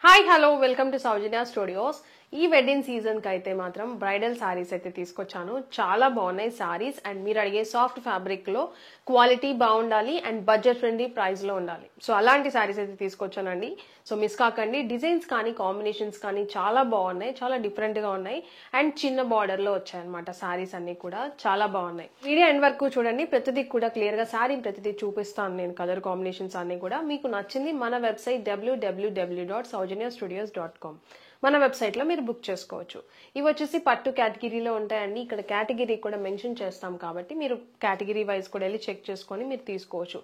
Hi hello welcome to Soujanya studios. ఈ wedding season కి అయితే మాత్రం బ్రైడల్ సారీస్ అయితే తీసుకొచ్చాను. చాలా బాగున్నాయి సారీస్ అండ్ మీరు అడిగే సాఫ్ట్ ఫ్యాబ్రిక్ లో క్వాలిటీ బాగుండాలి అండ్ బడ్జెట్ ఫ్రెండ్లీ ప్రైస్ లో ఉండాలి. సో అలాంటి సారీస్ అయితే తీసుకొచ్చానండి. సో మిస్ కాకండి. డిజైన్స్ కానీ కాంబినేషన్స్ కానీ చాలా బాగున్నాయి, చాలా డిఫరెంట్ గా ఉన్నాయి అండ్ చిన్న బార్డర్ లో వచ్చాయన్నమాట. సారీస్ అన్ని కూడా చాలా బాగున్నాయి. వీడియో ఎండ్ వరకు చూడండి, ప్రతిదీ కూడా క్లియర్ గా సారీ ప్రతిదీ చూపిస్తాను నేను. కలర్ కాంబినేషన్స్ అన్ని కూడా మీకు నచ్చింది మన వెబ్సైట్ www.saujanya-studios.com మన వెబ్సైట్ లో మీరు బుక్ చేసుకోవచ్చు. ఇవి వచ్చేసి పట్టు కేటగిరీలో ఉంటాయండి. ఇక్కడ కేటగిరీ కూడా మెన్షన్ చేస్తాం కాబట్టి మీరు కేటగిరీ వైజ్ కూడా వెళ్ళి చెక్ చేసుకొని మీరు తీసుకోవచ్చు.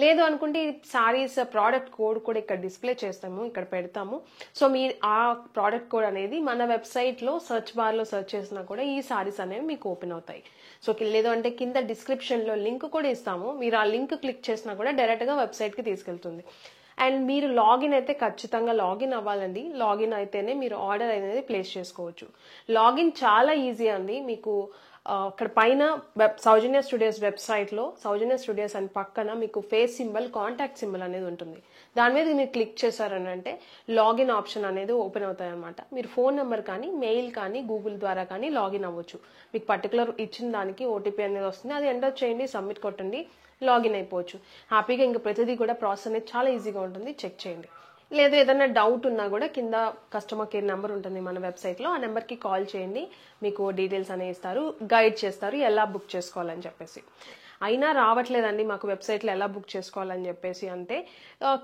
లేదు అనుకుంటే ఈ సారీస్ ప్రోడక్ట్ కోడ్ కూడా ఇక్కడ డిస్ప్లే చేస్తాము, ఇక్కడ పెడతాము. సో మీరు ఆ ప్రోడక్ట్ కోడ్ అనేది మన వెబ్సైట్ లో సర్చ్ బార్ లో సర్చ్ చేసినా కూడా ఈ సారీస్ అనేవి మీకు ఓపెన్ అవుతాయి. సో లేదు అంటే కింద డిస్క్రిప్షన్ లో లింక్ కూడా ఇస్తాము. మీరు ఆ లింక్ క్లిక్ చేసినా కూడా డైరెక్ట్ గా వెబ్సైట్ కి తీసుకెళ్తుంది. అండ్ మీరు లాగిన్ అయితే ఖచ్చితంగా లాగిన్ అవ్వాలండి. లాగిన్ అయితేనే మీరు ఆర్డర్ అనేది ప్లేస్ చేసుకోవచ్చు. లాగిన్ చాలా ఈజీ అండి. మీకు అక్కడ పైన సౌజన్య స్టూడియోస్ వెబ్సైట్ లో సౌజన్య స్టూడియోస్ అని పక్కన మీకు ఫేస్ సింబల్, కాంటాక్ట్ సింబల్ అనేది ఉంటుంది. దాని మీద మీరు క్లిక్ చేశారని అంటే లాగిన్ ఆప్షన్ అనేది ఓపెన్ అవుతాయి అనమాట. మీరు ఫోన్ నెంబర్ కానీ మెయిల్ కానీ గూగుల్ ద్వారా కానీ లాగిన్ అవ్వచ్చు. మీకు పర్టికులర్ ఇచ్చిన దానికి ఓటీపీ అనేది వస్తుంది, అది ఎంటర్ చేయండి, సబ్మిట్ కొట్టండి, లాగిన్ అయిపోవచ్చు హ్యాపీగా. ఇంకా ప్రతిదీ కూడా ప్రాసెస్ అనేది చాలా ఈజీగా ఉంటుంది, చెక్ చేయండి. లేదు ఏదైనా డౌట్ ఉన్నా కూడా కింద కస్టమర్ కేర్ నెంబర్ ఉంటుంది మన వెబ్సైట్ లో, ఆ నెంబర్ కి కాల్ చేయండి. మీకు డీటెయిల్స్ అనేవి ఇస్తారు, గైడ్ చేస్తారు ఎలా బుక్ చేసుకోవాలని చెప్పేసి. అయినా రావట్లేదండి మాకు వెబ్సైట్లో ఎలా బుక్ చేసుకోవాలని చెప్పేసి అంటే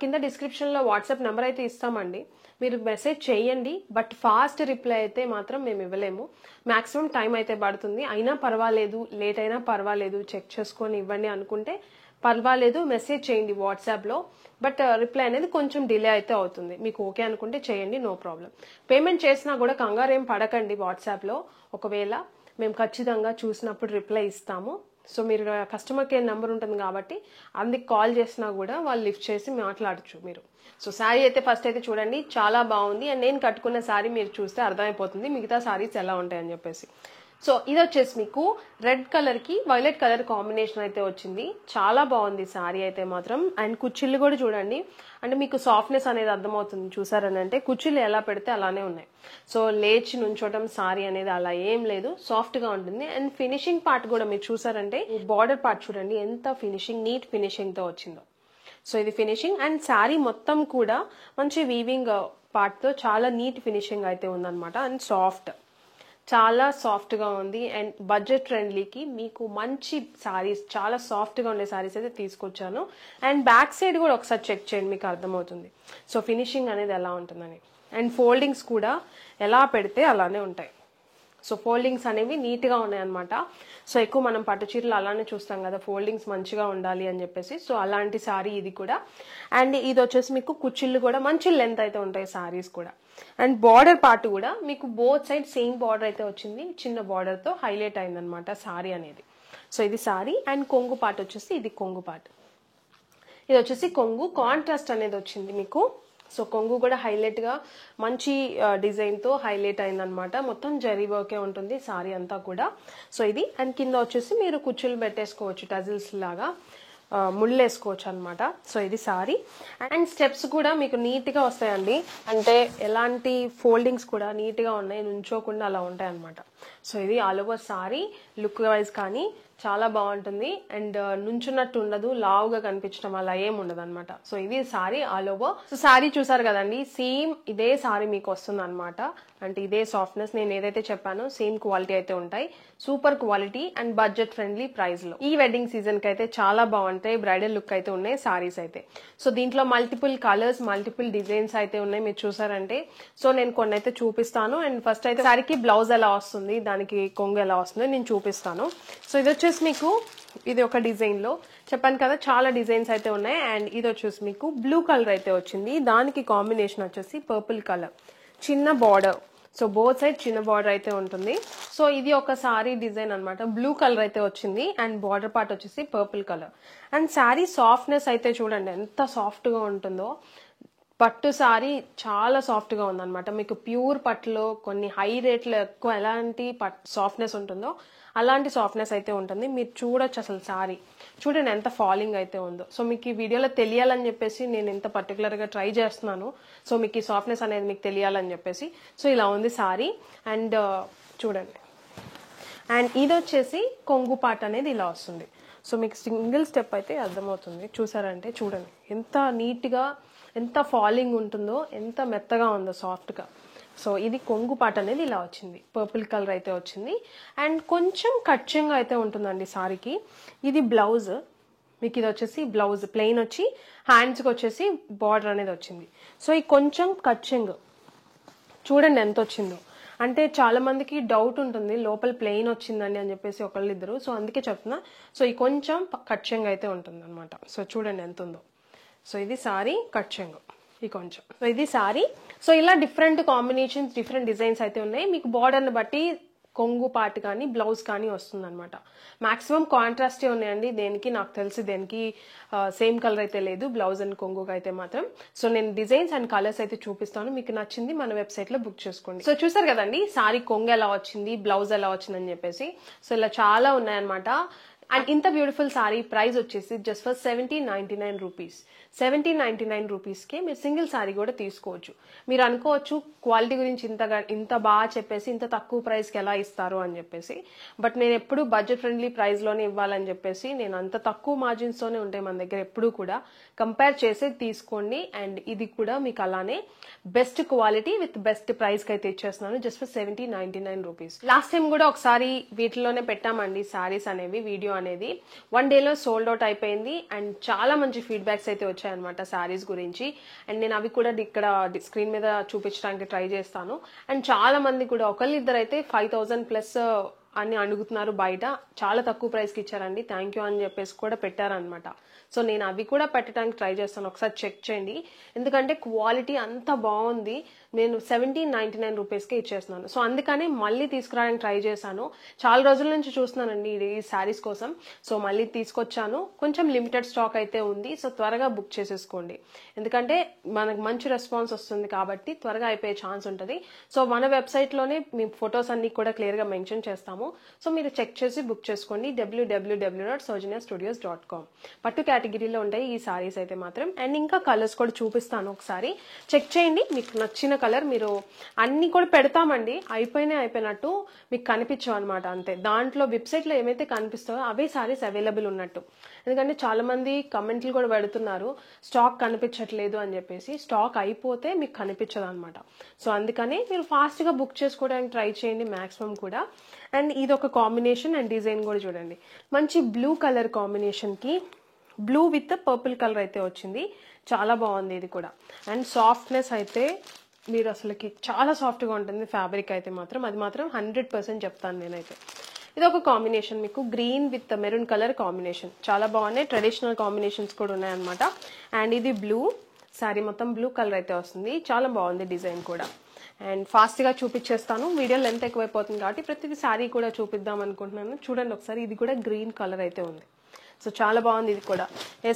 కింద డిస్క్రిప్షన్ లో వాట్సాప్ నెంబర్ అయితే ఇస్తామండి, మీరు మెసేజ్ చేయండి. బట్ ఫాస్ట్ రిప్లై అయితే మాత్రం మేము ఇవ్వలేము. మాక్సిమం టైం అయితే పడుతుంది. అయినా పర్వాలేదు, లేట్ అయినా పర్వాలేదు, చెక్ చేసుకొని ఇవ్వండి అనుకుంటే పర్వాలేదు, మెసేజ్ చేయండి వాట్సాప్ లో. బట్ రిప్లై అనేది కొంచెం డిలే అయితే అవుతుంది. మీకు ఓకే అనుకుంటే చేయండి, నో ప్రాబ్లం. పేమెంట్ చేసినా కూడా కంగారు ఏం పడకండి. వాట్సాప్ లో ఒకవేళ మేము ఖచ్చితంగా చూసినప్పుడు రిప్లై ఇస్తాము. సో మీరు కస్టమర్ కేర్ నెంబర్ ఉంటుంది కాబట్టి అందుకు కాల్ చేసినా కూడా వాళ్ళు లిఫ్ట్ చేసి మాట్లాడచ్చు మీరు. సో శారీ అయితే ఫస్ట్ అయితే చూడండి, చాలా బాగుంది. అండ్ నేను కట్టుకున్న శారీ మీరు చూస్తే అర్థమైపోతుంది మిగతా శారీస్ ఎలా ఉంటాయని చెప్పేసి. సో ఇది వచ్చేసి మీకు రెడ్ కలర్ కి వైలెట్ కలర్ కాంబినేషన్ అయితే వచ్చింది. చాలా బాగుంది శారీ అయితే మాత్రం. అండ్ కుచ్చిళ్ళు కూడా చూడండి, అంటే మీకు సాఫ్ట్నెస్ అనేది అర్థమవుతుంది. చూసారని అంటే కుచ్చిళ్ళు ఎలా పెడితే అలానే ఉన్నాయి. సో లేచి నుంచోటం సారీ అనేది అలా ఏం లేదు, సాఫ్ట్ గా ఉంటుంది. అండ్ ఫినిషింగ్ పార్ట్ కూడా మీరు చూసారంటే బార్డర్ పార్ట్ చూడండి ఎంత ఫినిషింగ్, నీట్ ఫినిషింగ్ తో వచ్చిందో. సో ఇది ఫినిషింగ్ అండ్ శారీ మొత్తం కూడా మంచి వీవింగ్ పార్ట్ తో చాలా నీట్ ఫినిషింగ్ అయితే ఉందన్నమాట. అండ్ సాఫ్ట్, చాలా సాఫ్ట్ గా ఉంది. అండ్ బడ్జెట్ ఫ్రెండ్లీకి మీకు మంచి సారీస్, చాలా సాఫ్ట్ గా ఉండే సారీస్ అయితే తీసుకొచ్చాను. అండ్ బ్యాక్ సైడ్ కూడా ఒకసారి చెక్ చేయండి, మీకు అర్థమవుతుంది సో ఫినిషింగ్ అనేది ఎలా ఉంటుందని. అండ్ ఫోల్డింగ్స్ కూడా ఎలా పెడితే అలానే ఉంటాయి. సో ఫోల్డింగ్స్ అనేవి నీట్ గా ఉన్నాయన్నమాట. సో ఎక్కువ మనం పట్టు చీరలు అలానే చూస్తాం కదా, ఫోల్డింగ్స్ మంచిగా ఉండాలి అని చెప్పేసి. సో అలాంటి సారీ ఇది కూడా. అండ్ ఇది వచ్చేసి మీకు కుచ్చిళ్ళు కూడా మంచి లెంత్ అయితే ఉంటాయి సారీస్ కూడా. అండ్ బార్డర్ పార్ట్ కూడా మీకు బోత్ సైడ్ సేమ్ బార్డర్ అయితే వచ్చింది, చిన్న బార్డర్ తో హైలైట్ అయిందనమాట సారీ అనేది. సో ఇది సారీ. అండ్ కొంగు పార్ట్ వచ్చేసి ఇది కొంగు పార్ట్. ఇది వచ్చేసి కొంగు కాంట్రాస్ట్ అనేది వచ్చింది మీకు. సో కొంగు కూడా హైలైట్ గా మంచి డిజైన్ తో హైలైట్ అయిందనమాట. మొత్తం జరీ వర్కే ఉంటుంది సారీ అంతా కూడా. సో ఇది. అండ్ కింద వచ్చేసి మీరు కుచ్చులు పెట్టేసుకోవచ్చు, టజిల్స్ లాగా ముళ్ళేసుకోవచ్చు అనమాట. సో ఇది సారీ. అండ్ స్టెప్స్ కూడా మీకు నీట్ గా వస్తాయండి, అంటే ఎలాంటి ఫోల్డింగ్స్ కూడా నీట్ గా ఉన్నాయి, నుంచోకుండా అలా ఉంటాయి అనమాట. సో ఇది all over sorry look wise కానీ చాలా బాగుంటుంది. అండ్ నుంచున్నట్టు ఉండదు, లావుగా కనిపించడం అలా ఏం ఉండదు అనమాట. సో ఇది sorry all over. So sorry చూసారు కదండి, సేమ్ ఇదే సారీ మీకు వస్తుంది అనమాట. అంటే ఇదే సాఫ్ట్నెస్, నేను ఏదైతే చెప్పానో సేమ్ క్వాలిటీ అయితే ఉంటాయి. Super quality and budget friendly price లో ఈ వెడ్డింగ్ సీజన్ కి అయితే చాలా బాగుంటాయి. బ్రైడల్ లుక్ అయితే ఉన్నాయి సారీస్ అయితే. సో దీంట్లో మల్టిపుల్ కలర్స్, మల్టిపుల్ డిజైన్స్ అయితే ఉన్నాయి మీరు చూసారంటే. సో నేను కొన్ని అయితే చూపిస్తాను. అండ్ ఫస్ట్ అయితే సారీకి బ్లౌజ్ ఎలా వస్తుంది, దానికి కొంగు ఎలా వస్తుందో నేను చూపిస్తాను. సో ఇది వచ్చేసి మీకు ఇది ఒక డిజైన్ లో చెప్పాను కదా, చాలా డిజైన్స్ అయితే ఉన్నాయి. అండ్ ఇది వచ్చేసి మీకు బ్లూ కలర్ అయితే వచ్చింది, దానికి కాంబినేషన్ వచ్చేసి పర్పుల్ కలర్, చిన్న బార్డర్. సో బోత్ సైడ్ చిన్న బార్డర్ అయితే ఉంటుంది. సో ఇది ఒక సారీ డిజైన్ అనమాట. బ్లూ కలర్ అయితే వచ్చింది అండ్ బార్డర్ పార్ట్ వచ్చేసి purple colour. And sorry softness అయితే చూడండి ఎంత సాఫ్ట్ గా ఉంటుందో. పట్టు సారీ చాలా సాఫ్ట్ గా ఉందన్నమాట. మీకు ప్యూర్ పట్టులో కొన్ని హై రేట్లో ఎక్కువ ఎలాంటి సాఫ్ట్నెస్ ఉంటుందో అలాంటి సాఫ్ట్నెస్ అయితే ఉంటుంది. మీరు చూడొచ్చు అసలు సారీ చూడండి ఎంత ఫాలింగ్ అయితే ఉందో. సో మీకు ఈ వీడియోలో తెలియాలని చెప్పేసి నేను ఇంత పర్టికులర్గా ట్రై చేస్తున్నాను. సో మీకు ఈ సాఫ్ట్నెస్ అనేది మీకు తెలియాలని చెప్పేసి. సో ఇలా ఉంది సారీ. అండ్ చూడండి, అండ్ ఇది వచ్చేసి కొంగు పార్ట్ అనేది ఇలా వస్తుంది. సో మీకు సింగిల్ స్టెప్ అయితే అర్థమవుతుంది. చూసారంటే చూడండి ఎంత నీట్గా, ఎంత ఫాలింగ్ ఉంటుందో, ఎంత మెత్తగా ఉందో సాఫ్ట్గా. సో ఇది కొంగు పార్ట్ అనేది ఇలా వచ్చింది, పర్పుల్ కలర్ అయితే వచ్చింది. అండ్ కొంచెం కట్చింగ్ అయితే ఉంటుందండి సారీకి. ఇది బ్లౌజ్, మీకు ఇది వచ్చేసి బ్లౌజ్ ప్లెయిన్ వచ్చి హ్యాండ్స్కి వచ్చేసి బార్డర్ అనేది వచ్చింది. సో ఈ కొంచెం కట్చింగ్ చూడండి ఎంత వచ్చిందో. అంటే చాలా మందికి డౌట్ ఉంటుంది లోపల ప్లెయిన్ వచ్చిందండి అని చెప్పేసి ఒకళ్ళిద్దరు. సో అందుకే చెప్తున్నా. సో ఈ కొంచెం కట్చింగ్ అయితే ఉంటుంది అనమాట. సో చూడండి ఎంత ఉందో. సో ఇది సారీ కట్చింగ్, ఈ కొంచెం. సో ఇది సారీ. సో ఇలా డిఫరెంట్ కాంబినేషన్స్, డిఫరెంట్ డిజైన్స్ అయితే ఉన్నాయి. మీకు బార్డర్ని బట్టి కొంగు పార్ట్ కానీ బ్లౌజ్ కానీ వస్తుంది అనమాట. మాక్సిమం కాంట్రాస్టే ఉన్నాయండి. దేనికి నాకు తెలిసి దేనికి సేమ్ కలర్ అయితే లేదు, బ్లౌజ్ అండ్ కొంగుకి అయితే మాత్రం. సో నేను డిజైన్స్ అండ్ కలర్స్ అయితే చూపిస్తాను, మీకు నచ్చింది మన వెబ్సైట్ లో బుక్ చేసుకోండి. సో చూసారు కదండి సారీ కొంగు ఎలా వచ్చింది, బ్లౌజ్ ఎలా వచ్చిందని చెప్పేసి. సో ఇలా చాలా ఉన్నాయన్నమాట. అండ్ ఇంత బ్యూటిఫుల్ సారీ ప్రైస్ వచ్చేసి జస్ట్ ఫర్ 1799 రూపీస్. 1799 రూపీస్కే మీరు సింగిల్ సారీ కూడా తీసుకోవచ్చు. మీరు అనుకోవచ్చు క్వాలిటీ గురించి ఇంత బాగా చెప్పేసి ఇంత తక్కువ ప్రైస్కి ఎలా ఇస్తారు అని చెప్పేసి. బట్ నేను ఎప్పుడు బడ్జెట్ ఫ్రెండ్లీ ప్రైస్లోనే ఇవ్వాలని చెప్పేసి నేను అంత తక్కువ మార్జిన్స్తోనే ఉంటాయి మన దగ్గర ఎప్పుడు కూడా. కంపేర్ చేసి తీసుకోండి. అండ్ ఇది కూడా మీకు అలానే బెస్ట్ క్వాలిటీ విత్ బెస్ట్ ప్రైస్కి అయితే ఇచ్చేస్తున్నాను just for 1799 rupees. Last time కూడా ఒకసారి వీటిలోనే పెట్టామండి సారీస్ అనేవి, వీడియో అనేది 1 డేలో సోల్డ్ అవుట్ అయిపోయింది. అండ్ చాలా మంచి ఫీడ్బ్యాక్స్ అయితే వచ్చాయన్నమాట సారీస్ గురించి. అండ్ నేను అవి కూడా ఇక్కడ స్క్రీన్ మీద చూపించడానికి ట్రై చేస్తాను. అండ్ చాలా మంది కూడా ఒకళ్ళిద్దరు అయితే 5000 ప్లస్ అని అడుగుతున్నారు బయట. చాలా తక్కువ ప్రైస్కి ఇచ్చారండి, థ్యాంక్ యూ అని చెప్పేసి కూడా పెట్టారనమాట. సో నేను అవి కూడా పెట్టడానికి ట్రై చేస్తాను, ఒకసారి చెక్ చేయండి. ఎందుకంటే క్వాలిటీ అంత బాగుంది. నేను 1799 రూపీస్కే ఇచ్చేస్తున్నాను. సో అందుకని మళ్ళీ తీసుకురావడానికి ట్రై చేశాను. చాలా రోజుల నుంచి చూస్తున్నానండి ఈ శారీస్ కోసం. సో మళ్ళీ తీసుకొచ్చాను. కొంచెం లిమిటెడ్ స్టాక్ అయితే ఉంది. సో త్వరగా బుక్ చేసేసుకోండి. ఎందుకంటే మనకు మంచి రెస్పాన్స్ వస్తుంది కాబట్టి త్వరగా అయిపోయే ఛాన్స్ ఉంటుంది. సో మన వెబ్సైట్లోనే మీ ఫొటోస్ అన్ని కూడా క్లియర్గా మెన్షన్ చేస్తాము. సో మీరు చెక్ చేసి బుక్ చేసుకోండి www.saujanya-studios.com. పట్టు కేటగిరీలో ఉంటాయి ఈ సారీస్ అయితే మాత్రం. అండ్ ఇంకా కలర్స్ కూడా చూపిస్తాను, ఒకసారి చెక్ చేయండి. మీకు నచ్చిన కలర్ మీరు అన్ని కూడా పెడతామండి, అయిపోయినట్టు మీకు కనిపించవు అనమాట. అంతే, దాంట్లో వెబ్సైట్లో ఏమైతే కనిపిస్తాయో అవే సారీస్ అవైలబుల్ ఉన్నట్టు. ఎందుకంటే చాలా మంది కమెంట్లు కూడా పెడుతున్నారు స్టాక్ కనిపించట్లేదు అని చెప్పేసి. స్టాక్ అయిపోతే మీకు కనిపించదు అనమాట. సో అందుకని మీరు ఫాస్ట్గా బుక్ చేసుకోవడానికి ట్రై చేయండి మాక్సిమం కూడా. అండ్ ఇది ఒక కాంబినేషన్. అండ్ డిజైన్ కూడా చూడండి, మంచి బ్లూ కలర్ కాంబినేషన్కి బ్లూ విత్ పర్పుల్ కలర్ అయితే వచ్చింది. చాలా బాగుంది ఇది కూడా. అండ్ సాఫ్ట్నెస్ అయితే మీరు అసలుకి చాలా సాఫ్ట్గా ఉంటుంది ఫ్యాబ్రిక్ అయితే మాత్రం, అది మాత్రం 100% చెప్తాను నేనైతే. ఇది ఒక కాంబినేషన్, మీకు green with maroon colour combination చాలా బాగున్నాయి. ట్రెడిషనల్ కాంబినేషన్స్ కూడా ఉన్నాయన్నమాట. అండ్ ఇది బ్లూ, శారీ మొత్తం బ్లూ కలర్ అయితే వస్తుంది. చాలా బాగుంది డిజైన్ కూడా. అండ్ ఫాస్ట్గా చూపించేస్తాను, వీడియో లెంత్ ఎక్కువైపోతుంది కాబట్టి ప్రతిదీ శారీ కూడా చూపిద్దాం అనుకుంటున్నాను. చూడండి ఒకసారి, ఇది కూడా గ్రీన్ కలర్ అయితే ఉంది. సో చాలా బాగుంది ఇది కూడా. ఏ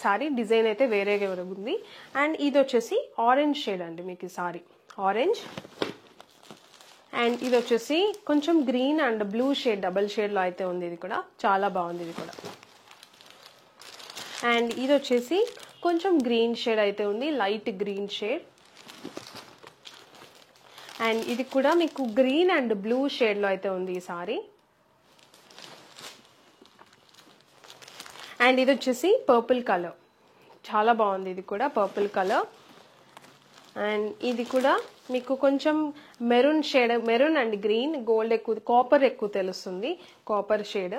శారీ డిజైన్ అయితే వేరేగా ఉంది. అండ్ ఇది వచ్చేసి ఆరెంజ్ షేడ్ అండి మీకు ఈ శారీ, ఆరెంజ్. అండ్ ఇది వచ్చేసి కొంచెం green and blue shade, double షేడ్లో అయితే ఉంది. ఇది కూడా చాలా బాగుంది ఇది కూడా. అండ్ ఇది వచ్చేసి కొంచెం గ్రీన్ షేడ్ అయితే ఉంది, లైట్ గ్రీన్ షేడ్. అండ్ ఇది కూడా మీకు గ్రీన్ అండ్ బ్లూ షేడ్లో అయితే ఉంది ఈ సారీ. అండ్ ఇది వచ్చేసి పర్పుల్ కలర్, చాలా బాగుంది ఇది కూడా పర్పుల్ కలర్. అండ్ ఇది కూడా మీకు కొంచెం maroon shade, maroon and green, gold ఎక్కువ, కాపర్ ఎక్కువ తెలుస్తుంది, కాపర్ షేడ్.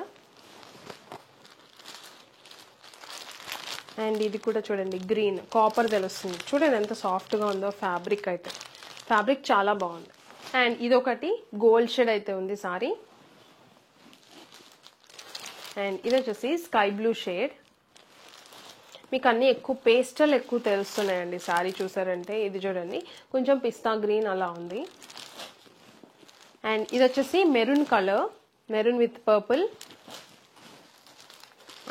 అండ్ ఇది కూడా చూడండి గ్రీన్, కాపర్ తెలుస్తుంది. చూడండి ఎంత సాఫ్ట్గా ఉందో ఫ్యాబ్రిక్ అయితే, ఫ్యాబ్రిక్ చాలా బాగుంది. అండ్ ఇదొకటి గోల్డ్ షేడ్ అయితే ఉంది సారీ. అండ్ ఇది వచ్చేసి స్కై బ్లూ షేడ్. మీకు అన్ని ఎక్కువ పేస్టల్ ఎక్కువ తెలుస్తున్నాయండి సారీ చూసారంటే. ఇది చూడండి కొంచెం పిస్తా గ్రీన్ అలా ఉంది. అండ్ ఇది వచ్చేసి maroon colour, maroon with purple.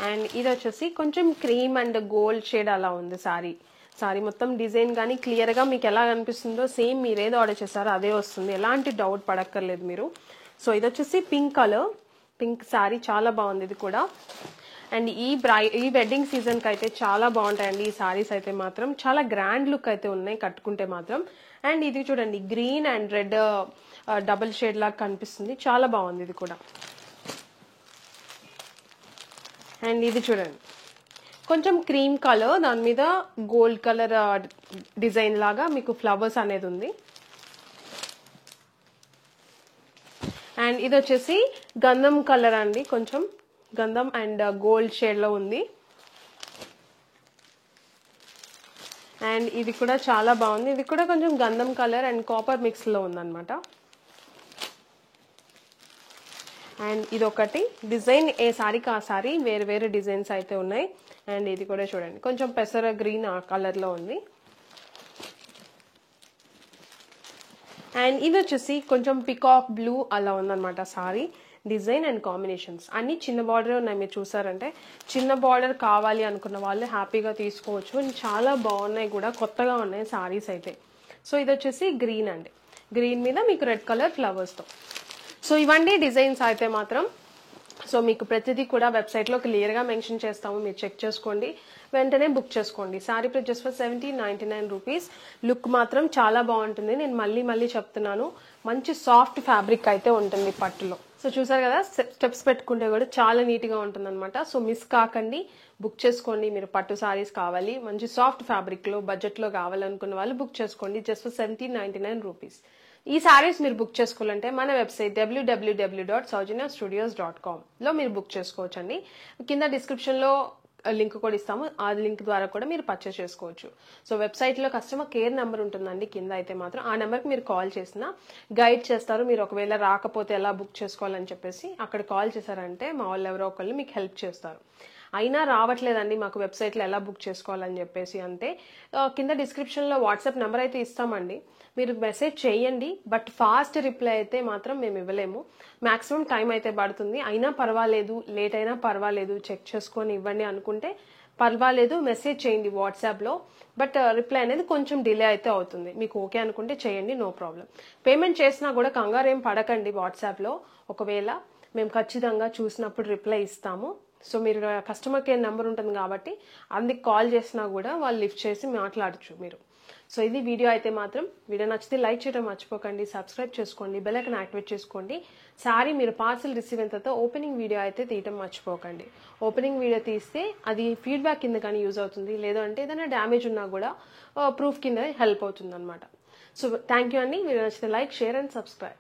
And ఇది వచ్చేసి కొంచెం క్రీమ్ అండ్ గోల్డ్ షేడ్ అలా ఉంది సారీ. సారీ మొత్తం డిజైన్ కానీ క్లియర్గా మీకు ఎలా కనిపిస్తుందో సేమ్ మీరు ఏదో ఆర్డర్ చేస్తారో అదే వస్తుంది, ఎలాంటి డౌట్ పడక్కర్లేదు మీరు. సో ఇది వచ్చేసి పింక్ కలర్, పింక్ సారీ చాలా బాగుంది ఇది కూడా. అండ్ ఈ వెడ్డింగ్ సీజన్కి అయితే చాలా బాగుంటాయండి ఈ సారీస్ అయితే మాత్రం. చాలా గ్రాండ్ లుక్ అయితే ఉన్నాయి కట్టుకుంటే మాత్రం. అండ్ ఇది చూడండి green and red double shade లాగా కనిపిస్తుంది, చాలా బాగుంది ఇది కూడా. అండ్ ఇది చూడండి కొంచెం క్రీమ్ కలర్, దాని మీద గోల్డ్ కలర్ డిజైన్ లాగా మీకు ఫ్లవర్స్ అనేది ఉంది. అండ్ ఇది వచ్చేసి గంధం కలర్ అండి, కొంచెం గంధం అండ్ గోల్డ్ షేడ్ లో ఉంది. అండ్ ఇది కూడా చాలా బాగుంది, ఇది కూడా కొంచెం గంధం కలర్ అండ్ కాపర్ మిక్స్ లో ఉందన్నమాట. అండ్ ఇది ఒకటి డిజైన్, ఏ సారీకి ఆ సారీ వేరు వేరు డిజైన్స్ అయితే ఉన్నాయి. అండ్ ఇది కూడా చూడండి కొంచెం పెసర గ్రీన్ ఆ కలర్ లో ఉంది. అండ్ ఇది వచ్చేసి కొంచెం పికాక్ బ్లూ అలా ఉందన్నమాట సారీ డిజైన్ అండ్ కాంబినేషన్స్. అన్ని చిన్న బార్డర్ ఉన్నాయి, మీరు చూసారంటే చిన్న బార్డర్ కావాలి అనుకున్న వాళ్ళు హ్యాపీగా తీసుకోవచ్చు. చాలా బాగున్నాయి కూడా, కొత్తగా ఉన్నాయి సారీస్ అయితే. సో ఇది వచ్చేసి గ్రీన్ అండి, గ్రీన్ మీద మీకు రెడ్ కలర్ ఫ్లవర్స్తో. సో ఇవన్నీ డిజైన్స్ అయితే మాత్రం. సో మీకు ప్రతిదీ కూడా వెబ్సైట్లో క్లియర్గా మెన్షన్ చేస్తాము, మీరు చెక్ చేసుకోండి, వెంటనే బుక్ చేసుకోండి. Sorry price just for 1799 rupees. Look మాత్రం చాలా బాగుంటుంది, నేను మళ్ళీ చెప్తున్నాను. మంచి సాఫ్ట్ ఫ్యాబ్రిక్ అయితే ఉంటుంది పట్టులో. సో చూసారు కదా, స్టెప్స్ పెట్టుకుంటే కూడా చాలా నీట్గా ఉంటుంది అనమాట. సో మిస్ కాకండి, బుక్ చేసుకోండి. మీరు పట్టు సారీస్ కావాలి మంచి సాఫ్ట్ ఫ్యాబ్రిక్లో బడ్జెట్లో కావాలనుకున్న వాళ్ళు బుక్ చేసుకోండి జస్ట్ ఫర్ 1799 రూపీస్. ఈ సారీస్ మీరు బుక్ చేసుకోవాలంటే మన వెబ్సైట్ www.saujanya-studios.com లో మీరు బుక్ చేసుకోవచ్చు అండి. కింద డిస్క్రిప్షన్లో లింక్ కూడా ఇస్తాము, ఆ లింక్ ద్వారా కూడా మీరు పర్చేస్ చేసుకోవచ్చు. సో వెబ్సైట్లో కస్టమర్ కేర్ నెంబర్ ఉంటుందండి కింద అయితే మాత్రం, ఆ నెంబర్కి మీరు కాల్ చేసినా గైడ్ చేస్తారు. మీరు ఒకవేళ రాకపోతే ఎలా బుక్ చేసుకోవాలని చెప్పేసి అక్కడ కాల్ చేశారంటే మా వాళ్ళు ఎవరో ఒకళ్ళు మీకు హెల్ప్ చేస్తారు. అయినా రావట్లేదండి మాకు వెబ్సైట్లో ఎలా బుక్ చేసుకోవాలని చెప్పేసి అంటే కింద డిస్క్రిప్షన్లో వాట్సాప్ నెంబర్ అయితే ఇస్తామండి, మీరు మెసేజ్ చేయండి. బట్ ఫాస్ట్ రిప్లై అయితే మాత్రం మేము ఇవ్వలేము, మాక్సిమం టైం అయితే పడుతుంది. అయినా పర్వాలేదు, లేట్ అయినా పర్వాలేదు, చెక్ చేసుకొని ఇవ్వండి అనుకుంటే పర్వాలేదు, మెసేజ్ చేయండి వాట్సాప్లో. బట్ రిప్లై అనేది కొంచెం డిలే అయితే అవుతుంది. మీకు ఓకే అనుకుంటే చేయండి, నో ప్రాబ్లం. పేమెంట్ చేసినా కూడా కంగారు ఏం పడకండి వాట్సాప్లో, ఒకవేళ మేము ఖచ్చితంగా చూసినప్పుడు రిప్లై ఇస్తాము. సో మీరు కస్టమర్ కేర్ నెంబర్ ఉంటుంది కాబట్టి అందుకు కాల్ చేసినా కూడా వాళ్ళు లిఫ్ట్ చేసి మాట్లాడచ్చు మీరు. సో ఇది వీడియో అయితే మాత్రం. వీడియో నచ్చితే లైక్ చేయడం మర్చిపోకండి, సబ్స్క్రైబ్ చేసుకోండి, బెల్ ఐకాన్ యాక్టివేట్ చేసుకోండి. సారీ మీరు పార్సల్ రిసీవ్ అయిన తర్వాత ఓపెనింగ్ వీడియో అయితే తీయటం మర్చిపోకండి. ఓపెనింగ్ వీడియో తీస్తే అది ఫీడ్బ్యాక్ కింద కానీ యూజ్ అవుతుంది, లేదంటే ఏదైనా డ్యామేజ్ ఉన్నా కూడా ప్రూఫ్ కింద హెల్ప్ అవుతుంది అనమాట. సో థ్యాంక్ యూ అండి. వీడియో నచ్చితే లైక్, షేర్ అండ్ సబ్స్క్రైబ్.